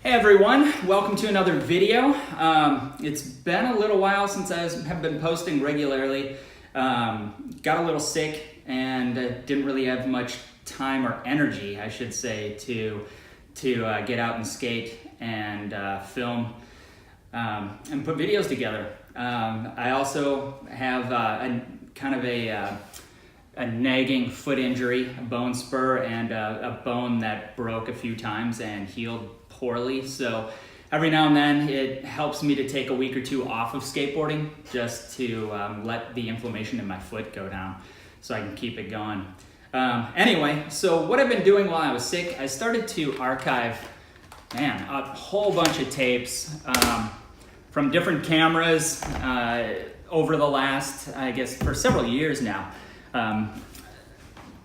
Hey everyone, welcome to another video. It's been a little while since I have been posting regularly. Got a little sick and didn't really have much time or energy, I should say, to get out and skate and film and put videos together. I also have a nagging foot injury, a bone spur, and a bone that broke a few times and healed poorly. So every now and then it helps me to take a week or two off of skateboarding just to let the inflammation in my foot go down so I can keep it going. Anyway, so what I've been doing while I was sick, I started to archive, a whole bunch of tapes from different cameras over the last, I guess, for several years now.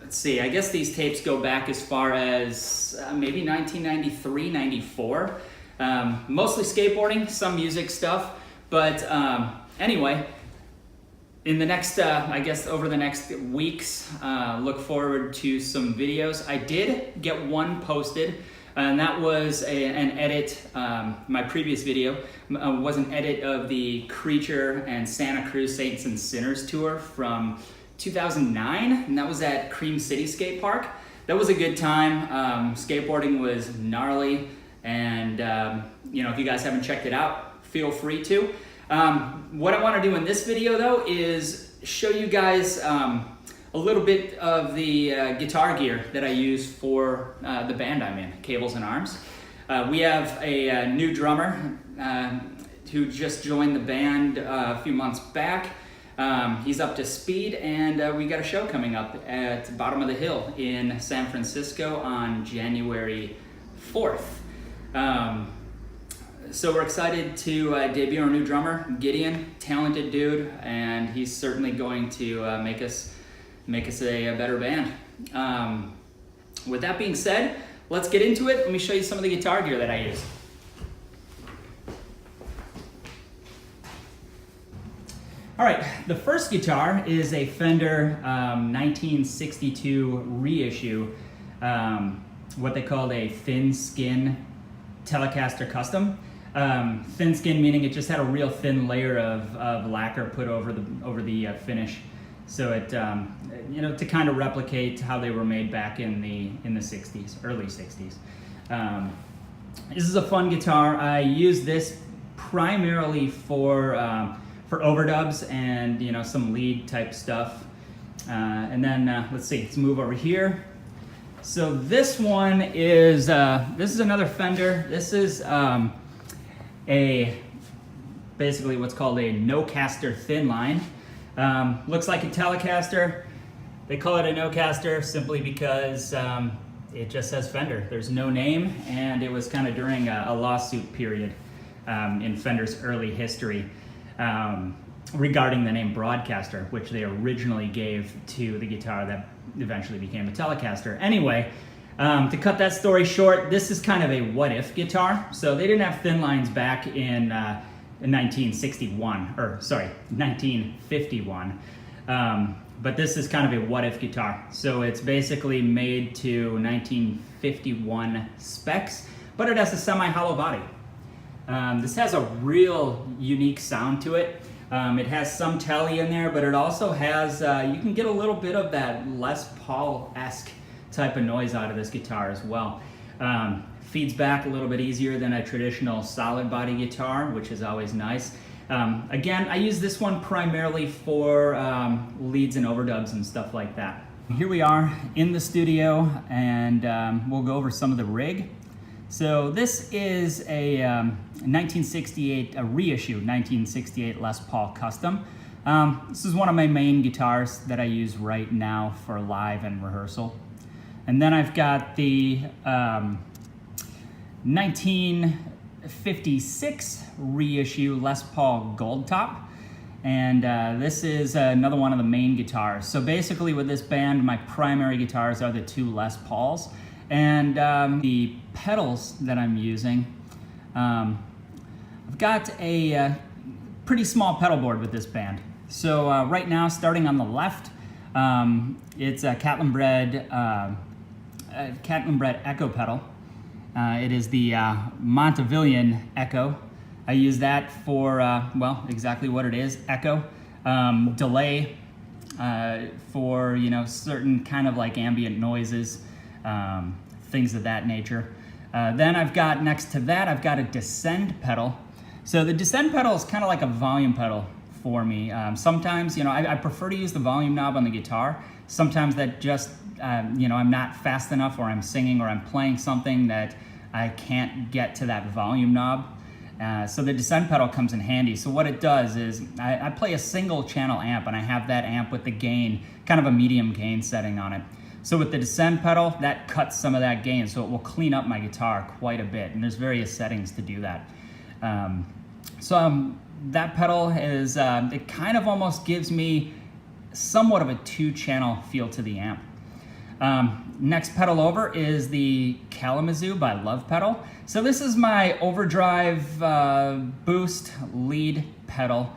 Let's see, I guess these tapes go back as far as maybe 1993, 94. Mostly skateboarding, some music stuff. But anyway, in the next, I guess over the next weeks, look forward to some videos. I did get one posted, and that was an edit. My previous video was an edit of the Creature and Santa Cruz Saints and Sinners tour from 2009, and that was at Cream City Skate Park. That was a good time. Skateboarding was gnarly, and if you guys haven't checked it out, feel free to. What I want to do in this video though is show you guys a little bit of the guitar gear that I use for the band I'm in, Cables and Arms. We have a new drummer who just joined the band a few months back. He's up to speed, and we got a show coming up at Bottom of the Hill in San Francisco on January 4th. So we're excited to debut our new drummer, Gideon, talented dude, and he's certainly going to make us a better band. With that being said, let's get into it. Let me show you some of the guitar gear that I use. All right, the first guitar is a Fender 1962 reissue, what they called a thin skin Telecaster Custom. Thin skin meaning it just had a real thin layer of lacquer put over the finish, so it to kind of replicate how they were made back in the 60s, early 60s. This is a fun guitar. I use this primarily for overdubs and some lead type stuff. And then let's see, let's move over here. So this one is this is another Fender. This is basically what's called a no-caster thin line. Looks like a Telecaster. They call it a no-caster simply because it just says Fender. There's no name, and it was kind of during a lawsuit period in Fender's early history. Regarding the name Broadcaster, which they originally gave to the guitar that eventually became a Telecaster. Anyway, to cut that story short, this is kind of a what-if guitar. So they didn't have thin lines back in 1951. But this is kind of a what-if guitar. So it's basically made to 1951 specs, but it has a semi-hollow body. This has a real unique sound to it. It has some telly in there, but it also has, you can get a little bit of that Les Paul-esque type of noise out of this guitar as well. Feeds back a little bit easier than a traditional solid body guitar, which is always nice. Again, I use this one primarily for leads and overdubs and stuff like that. Here we are in the studio, and we'll go over some of the rig. So this is a 1968, a reissue 1968 Les Paul Custom. This is one of my main guitars that I use right now for live and rehearsal. And then I've got the 1956 reissue Les Paul Gold Top. And this is another one of the main guitars. So basically with this band, my primary guitars are the two Les Pauls. And the pedals that I'm using, I've got a pretty small pedal board with this band. So right now, starting on the left, it's a Catlin Bred Echo pedal. It is the Montevillian Echo. I use that for, well, exactly what it is, echo. Delay for, you know, certain kind of like ambient noises, things of that nature. Then I've got, next to that, I've got a descend pedal. So the descend pedal is kind of like a volume pedal for me. Sometimes, you know, I prefer to use the volume knob on the guitar. Sometimes that just, you know, I'm not fast enough, or I'm singing, or I'm playing something that I can't get to that volume knob. So the descend pedal comes in handy. So what it does is I play a single channel amp, and I have that amp with the gain, kind of a medium gain setting on it. So with the descend pedal, that cuts some of that gain, so it will clean up my guitar quite a bit, and there's various settings to do that. That pedal is, it kind of almost gives me somewhat of a 2-channel feel to the amp. Next pedal over is the Kalamazoo by Love Pedal. So this is my overdrive boost lead pedal.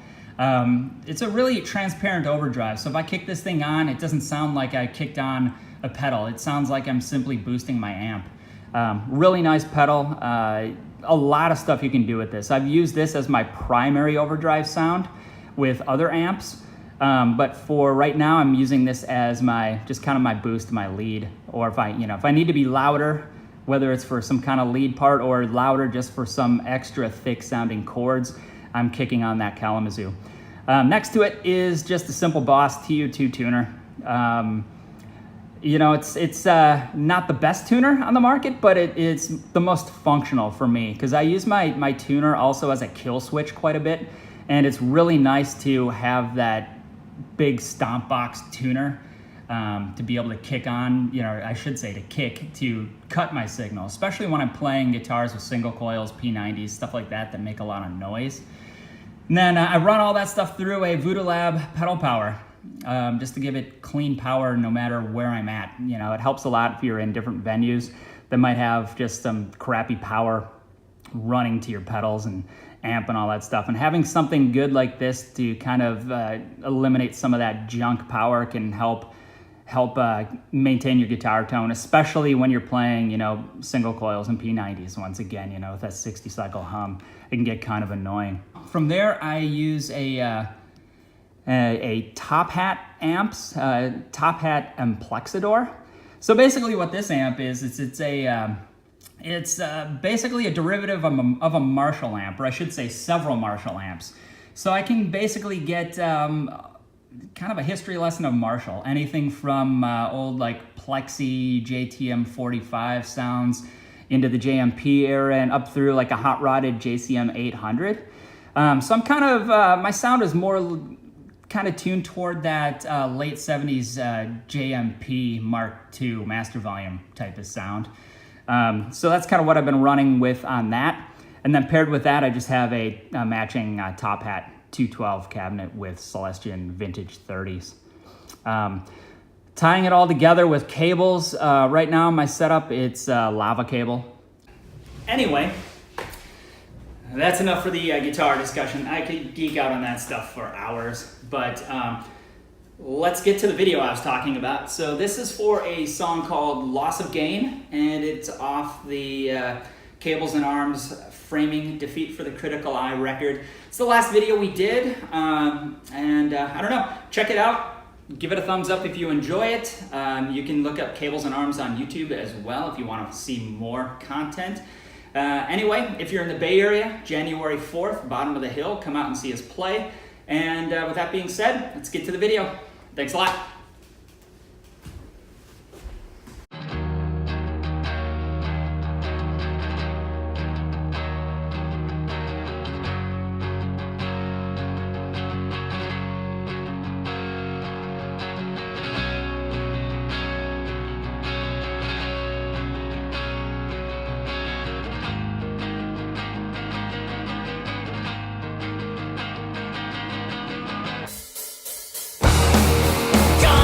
It's a really transparent overdrive, so if I kick this thing on, it doesn't sound like I kicked on a pedal. It sounds like I'm simply boosting my amp. Really nice pedal. A lot of stuff you can do with this. I've used this as my primary overdrive sound with other amps. But for right now, I'm using this as my, just kind of my boost, my lead. Or if I need to be louder, whether it's for some kind of lead part or louder just for some extra thick sounding chords, I'm kicking on that Kalamazoo. Next to it is just a simple Boss TU2 tuner. You know, it's not the best tuner on the market, but it's the most functional for me, because I use my tuner also as a kill switch quite a bit, and it's really nice to have that big stomp box tuner to be able to kick on, you know, I should say to cut my signal, especially when I'm playing guitars with single coils, P90s, stuff like that make a lot of noise. And then I run all that stuff through a Voodoo Lab pedal power, just to give it clean power no matter where I'm at. You know, it helps a lot if you're in different venues that might have just some crappy power running to your pedals and amp and all that stuff. And having something good like this to kind of eliminate some of that junk power can help maintain your guitar tone, especially when you're playing, you know, single coils and P90s. Once again, you know, with that 60 cycle hum, it can get kind of annoying. From there, I use a Top Hat amps, Top Hat Amplexador. So basically what this amp is, it's basically a derivative of a Marshall amp, or I should say several Marshall amps. So I can basically get kind of a history lesson of Marshall. Anything from old like Plexi JTM 45 sounds into the JMP era and up through like a hot rodded JCM 800. So I'm kind of, my sound is more kind of tuned toward that late 70s JMP Mark II master volume type of sound. So that's kind of what I've been running with on that. And then paired with that, I just have a matching Top Hat 212 cabinet with Celestion vintage 30s. Tying it all together with cables, right now my setup, it's lava cable. Anyway, that's enough for the guitar discussion. I could geek out on that stuff for hours, but let's get to the video I was talking about. So this is for a song called Loss of Gain, and it's off the Cables and Arms Framing Defeat for the Critical Eye record. It's the last video we did, and I don't know, check it out. Give it a thumbs up if you enjoy it. You can look up Cables and Arms on YouTube as well if you want to see more content. Anyway, if you're in the Bay Area, January 4th, bottom of the hill, come out and see us play. And with that being said, let's get to the video. Thanks a lot. Go!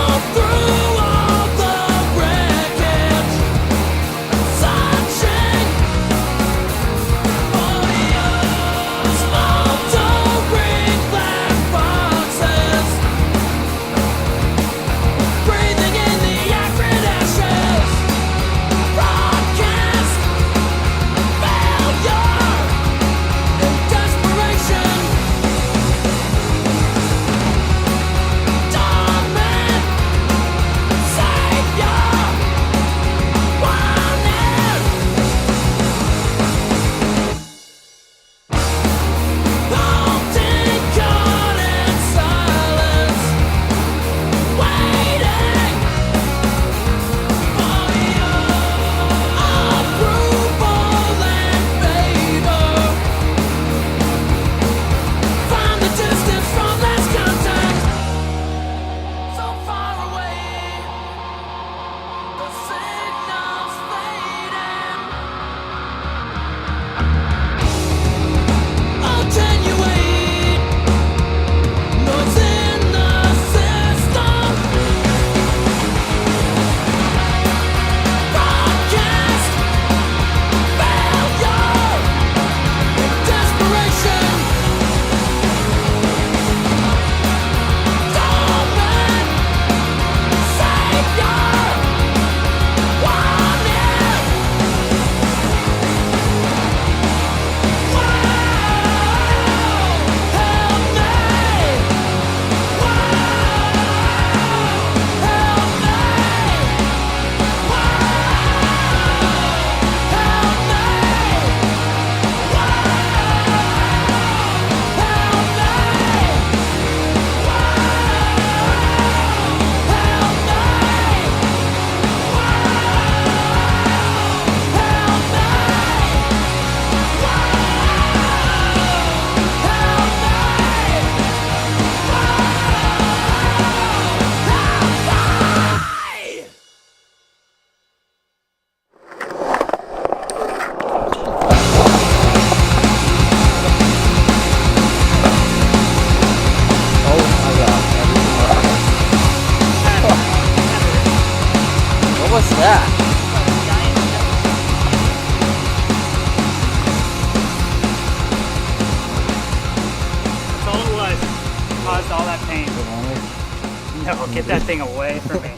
No, get that thing away from me.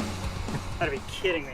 Gotta be kidding me.